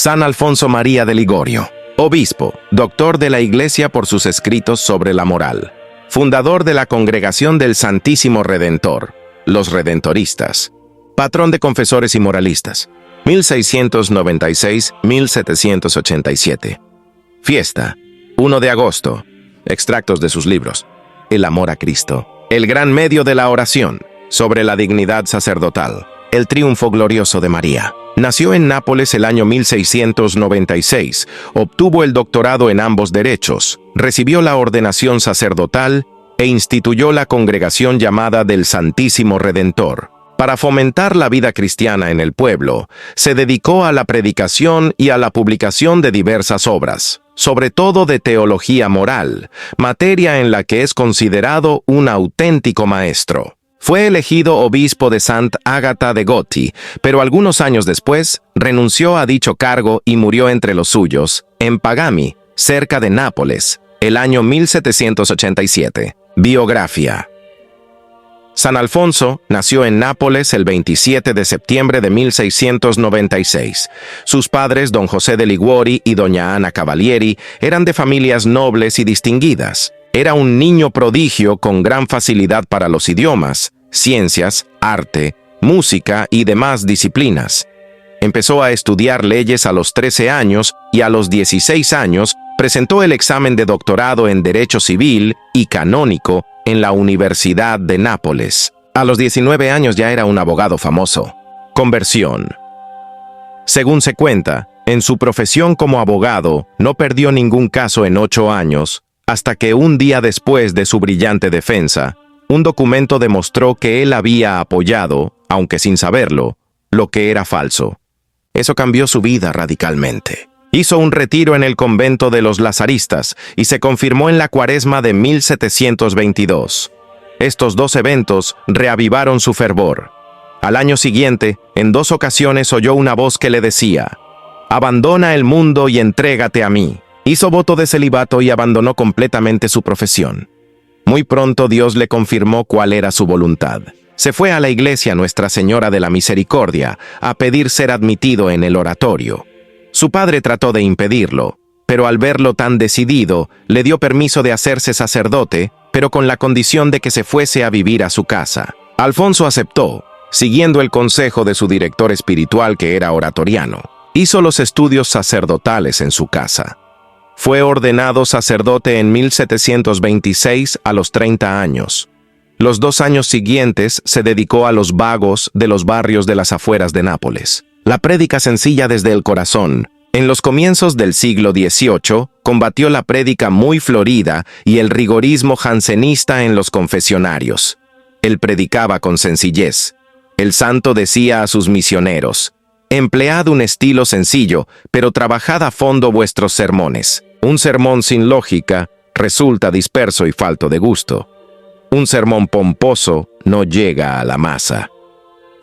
San Alfonso María de Ligorio, obispo, doctor de la Iglesia por sus escritos sobre la moral, fundador de la Congregación del Santísimo Redentor, los Redentoristas, patrón de confesores y moralistas, 1696-1787. Fiesta, 1 de agosto. Extractos de sus libros: El amor a Cristo, El gran medio de la oración, Sobre la dignidad sacerdotal, El triunfo glorioso de María. Nació en Nápoles el año 1696, obtuvo el doctorado en ambos derechos, recibió la ordenación sacerdotal e instituyó la congregación llamada del Santísimo Redentor. Para fomentar la vida cristiana en el pueblo, se dedicó a la predicación y a la publicación de diversas obras, sobre todo de teología moral, materia en la que es considerado un auténtico maestro. Fue elegido obispo de Santa Ágata de Goti, pero algunos años después renunció a dicho cargo y murió entre los suyos, en Pagami, cerca de Nápoles, el año 1787. Biografía. San Alfonso nació en Nápoles el 27 de septiembre de 1696. Sus padres, don José de Liguori y doña Ana Cavalieri, eran de familias nobles y distinguidas. Era un niño prodigio con gran facilidad para los idiomas, ciencias, arte, música y demás disciplinas. Empezó a estudiar leyes a los 13 años y a los 16 años presentó el examen de doctorado en Derecho Civil y Canónico en la Universidad de Nápoles. A los 19 años ya era un abogado famoso. Conversión. Según se cuenta, en su profesión como abogado no perdió ningún caso en 8 años, hasta que un día después de su brillante defensa, un documento demostró que él había apoyado, aunque sin saberlo, lo que era falso. Eso cambió su vida radicalmente. Hizo un retiro en el convento de los Lazaristas y se confirmó en la Cuaresma de 1722. Estos dos eventos reavivaron su fervor. Al año siguiente, en 2 ocasiones oyó una voz que le decía: «Abandona el mundo y entrégate a mí». Hizo voto de celibato y abandonó completamente su profesión. Muy pronto Dios le confirmó cuál era su voluntad. Se fue a la iglesia Nuestra Señora de la Misericordia a pedir ser admitido en el oratorio. Su padre trató de impedirlo, pero al verlo tan decidido, le dio permiso de hacerse sacerdote, pero con la condición de que se fuese a vivir a su casa. Alfonso aceptó, siguiendo el consejo de su director espiritual que era oratoriano. Hizo los estudios sacerdotales en su casa. Fue ordenado sacerdote en 1726 a los 30 años. Los 2 años siguientes se dedicó a los vagos de los barrios de las afueras de Nápoles. La prédica sencilla desde el corazón. En los comienzos del siglo XVIII, combatió la prédica muy florida y el rigorismo jansenista en los confesionarios. Él predicaba con sencillez. El santo decía a sus misioneros: «Emplead un estilo sencillo, pero trabajad a fondo vuestros sermones. Un sermón sin lógica resulta disperso y falto de gusto. Un sermón pomposo no llega a la masa».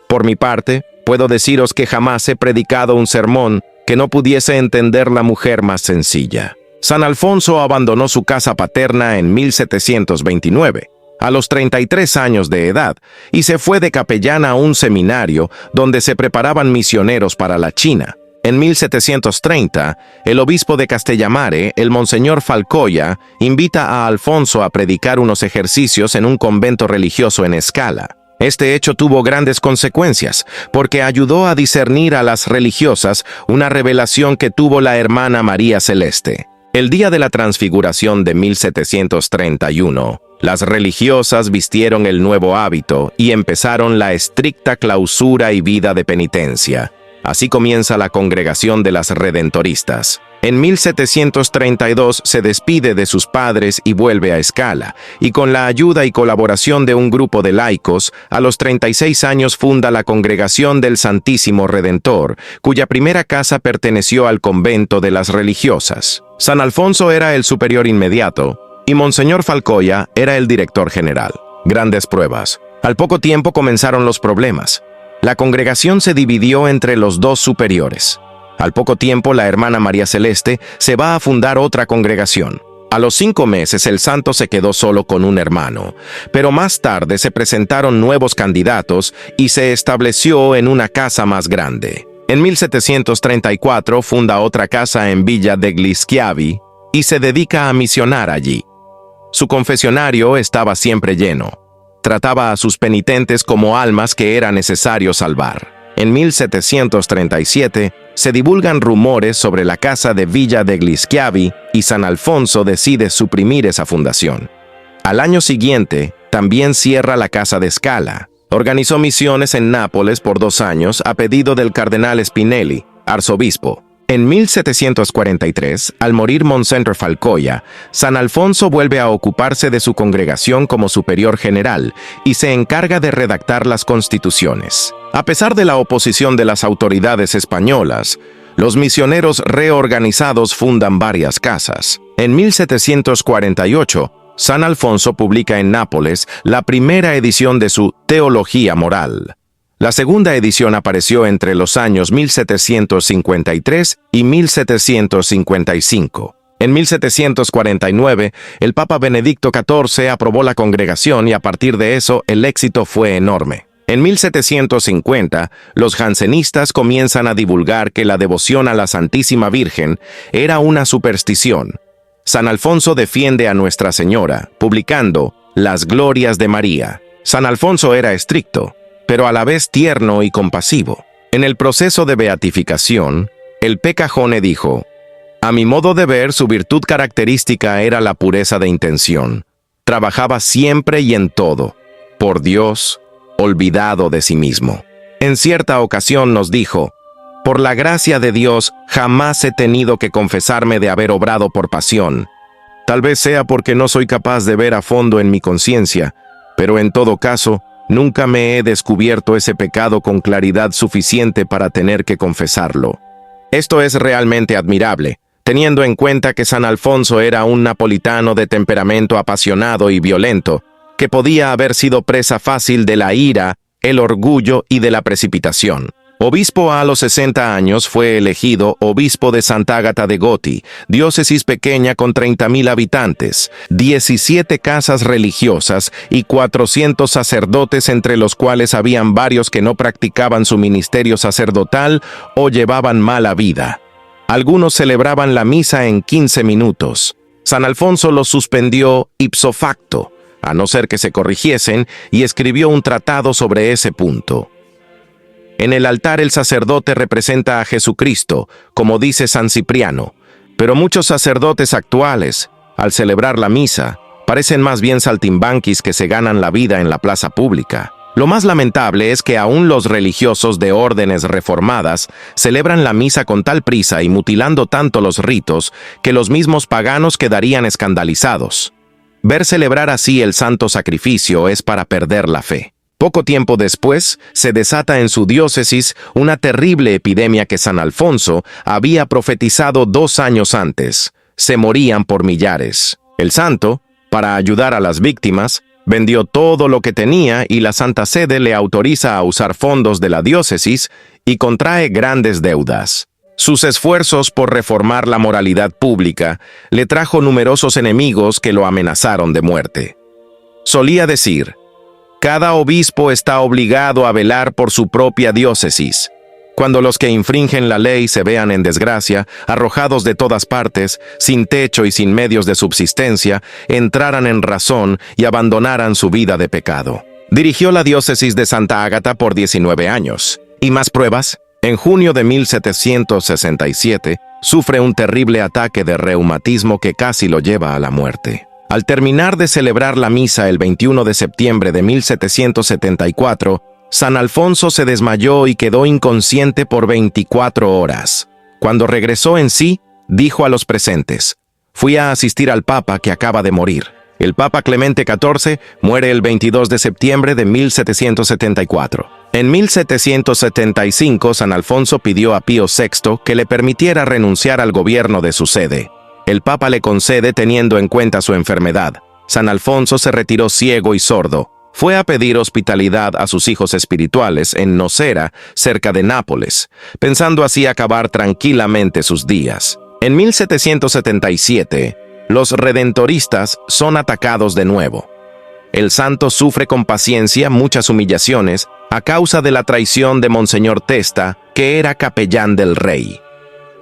Por mi parte, puedo deciros que jamás he predicado un sermón que no pudiese entender la mujer más sencilla. San Alfonso abandonó su casa paterna en 1729, a los 33 años de edad, y se fue de capellán a un seminario donde se preparaban misioneros para la China. En 1730, el obispo de Castellamare, el monseñor Falcoya, invita a Alfonso a predicar unos ejercicios en un convento religioso en Escala. Este hecho tuvo grandes consecuencias, porque ayudó a discernir a las religiosas una revelación que tuvo la hermana María Celeste. El día de la Transfiguración de 1731, las religiosas vistieron el nuevo hábito y empezaron la estricta clausura y vida de penitencia. Así comienza la Congregación de las Redentoristas. En 1732 se despide de sus padres y vuelve a Escala, y con la ayuda y colaboración de un grupo de laicos, a los 36 años funda la Congregación del Santísimo Redentor, cuya primera casa perteneció al convento de las religiosas. San Alfonso era el superior inmediato, y Monseñor Falcoya era el director general. Grandes pruebas. Al poco tiempo comenzaron los problemas. La congregación se dividió entre los 2 superiores. Al poco tiempo, la hermana María Celeste se va a fundar otra congregación. A los 5 meses, el santo se quedó solo con un hermano, pero más tarde se presentaron nuevos candidatos y se estableció en una casa más grande. En 1734 funda otra casa en Villa degli Schiavi y se dedica a misionar allí. Su confesionario estaba siempre lleno. Trataba a sus penitentes como almas que era necesario salvar. En 1737 se divulgan rumores sobre la casa de Villa degli Schiavi y San Alfonso decide suprimir esa fundación. Al año siguiente, también cierra la casa de Scala. Organizó misiones en Nápoles por 2 años a pedido del cardenal Spinelli, arzobispo. En 1743, al morir Monsignor Falcoya, San Alfonso vuelve a ocuparse de su congregación como superior general y se encarga de redactar las constituciones. A pesar de la oposición de las autoridades españolas, los misioneros reorganizados fundan varias casas. En 1748, San Alfonso publica en Nápoles la primera edición de su Teología Moral. La segunda edición apareció entre los años 1753 y 1755. En 1749, el Papa Benedicto XIV aprobó la congregación y a partir de eso el éxito fue enorme. En 1750, los jansenistas comienzan a divulgar que la devoción a la Santísima Virgen era una superstición. San Alfonso defiende a Nuestra Señora, publicando Las Glorias de María. San Alfonso era estricto, pero a la vez tierno y compasivo. En el proceso de beatificación, el Peccajone dijo: «A mi modo de ver, su virtud característica era la pureza de intención. Trabajaba siempre y en todo, por Dios, olvidado de sí mismo». En cierta ocasión nos dijo: «Por la gracia de Dios, jamás he tenido que confesarme de haber obrado por pasión. Tal vez sea porque no soy capaz de ver a fondo en mi conciencia, pero en todo caso, nunca me he descubierto ese pecado con claridad suficiente para tener que confesarlo». Esto es realmente admirable, teniendo en cuenta que San Alfonso era un napolitano de temperamento apasionado y violento, que podía haber sido presa fácil de la ira, el orgullo y de la precipitación. Obispo a los 60 años, fue elegido obispo de Sant'Agata de Goti, diócesis pequeña con 30.000 habitantes, 17 casas religiosas y 400 sacerdotes, entre los cuales habían varios que no practicaban su ministerio sacerdotal o llevaban mala vida. Algunos celebraban la misa en 15 minutos. San Alfonso los suspendió ipso facto, a no ser que se corrigiesen, y escribió un tratado sobre ese punto. En el altar el sacerdote representa a Jesucristo, como dice San Cipriano, pero muchos sacerdotes actuales, al celebrar la misa, parecen más bien saltimbanquis que se ganan la vida en la plaza pública. Lo más lamentable es que aún los religiosos de órdenes reformadas celebran la misa con tal prisa y mutilando tanto los ritos que los mismos paganos quedarían escandalizados. Ver celebrar así el santo sacrificio es para perder la fe. Poco tiempo después, se desata en su diócesis una terrible epidemia que San Alfonso había profetizado 2 años antes. Se morían por millares. El santo, para ayudar a las víctimas, vendió todo lo que tenía y la Santa Sede le autoriza a usar fondos de la diócesis y contrae grandes deudas. Sus esfuerzos por reformar la moralidad pública le trajo numerosos enemigos que lo amenazaron de muerte. Solía decir: «Cada obispo está obligado a velar por su propia diócesis. Cuando los que infringen la ley se vean en desgracia, arrojados de todas partes, sin techo y sin medios de subsistencia, entraran en razón y abandonaran su vida de pecado». Dirigió la diócesis de Santa Ágata por 19 años. ¿Y más pruebas? En junio de 1767, sufre un terrible ataque de reumatismo que casi lo lleva a la muerte. Al terminar de celebrar la misa el 21 de septiembre de 1774, San Alfonso se desmayó y quedó inconsciente por 24 horas. Cuando regresó en sí, dijo a los presentes: «Fui a asistir al Papa que acaba de morir». El Papa Clemente XIV muere el 22 de septiembre de 1774. En 1775, San Alfonso pidió a Pío VI que le permitiera renunciar al gobierno de su sede. El Papa le concede teniendo en cuenta su enfermedad. San Alfonso se retiró ciego y sordo. Fue a pedir hospitalidad a sus hijos espirituales en Nocera, cerca de Nápoles, pensando así acabar tranquilamente sus días. En 1777, los redentoristas son atacados de nuevo. El santo sufre con paciencia muchas humillaciones a causa de la traición de Monseñor Testa, que era capellán del rey.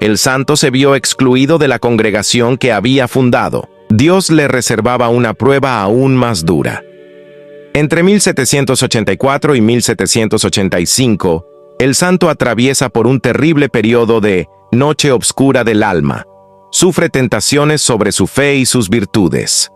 El santo se vio excluido de la congregación que había fundado. Dios le reservaba una prueba aún más dura. Entre 1784 y 1785, el santo atraviesa por un terrible periodo de noche obscura del alma. Sufre tentaciones sobre su fe y sus virtudes.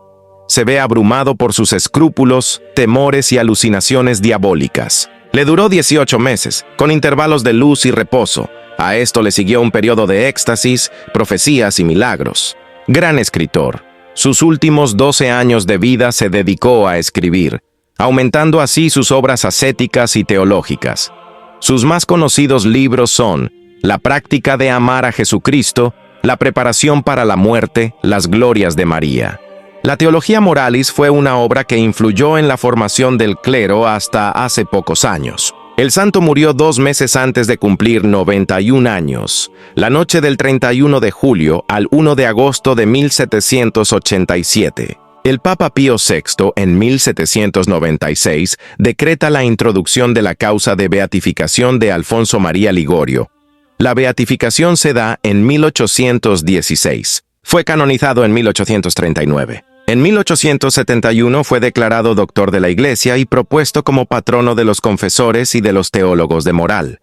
Se ve abrumado por sus escrúpulos, temores y alucinaciones diabólicas. Le duró 18 meses, con intervalos de luz y reposo. A esto le siguió un periodo de éxtasis, profecías y milagros. Gran escritor. Sus últimos 12 años de vida se dedicó a escribir, aumentando así sus obras ascéticas y teológicas. Sus más conocidos libros son La práctica de amar a Jesucristo, La preparación para la muerte, Las glorias de María. La Teología Moralis fue una obra que influyó en la formación del clero hasta hace pocos años. El santo murió 2 meses antes de cumplir 91 años, la noche del 31 de julio al 1 de agosto de 1787. El Papa Pío VI, en 1796, decreta la introducción de la causa de beatificación de Alfonso María Ligorio. La beatificación se da en 1816. Fue canonizado en 1839. En 1871 fue declarado doctor de la Iglesia y propuesto como patrono de los confesores y de los teólogos de moral.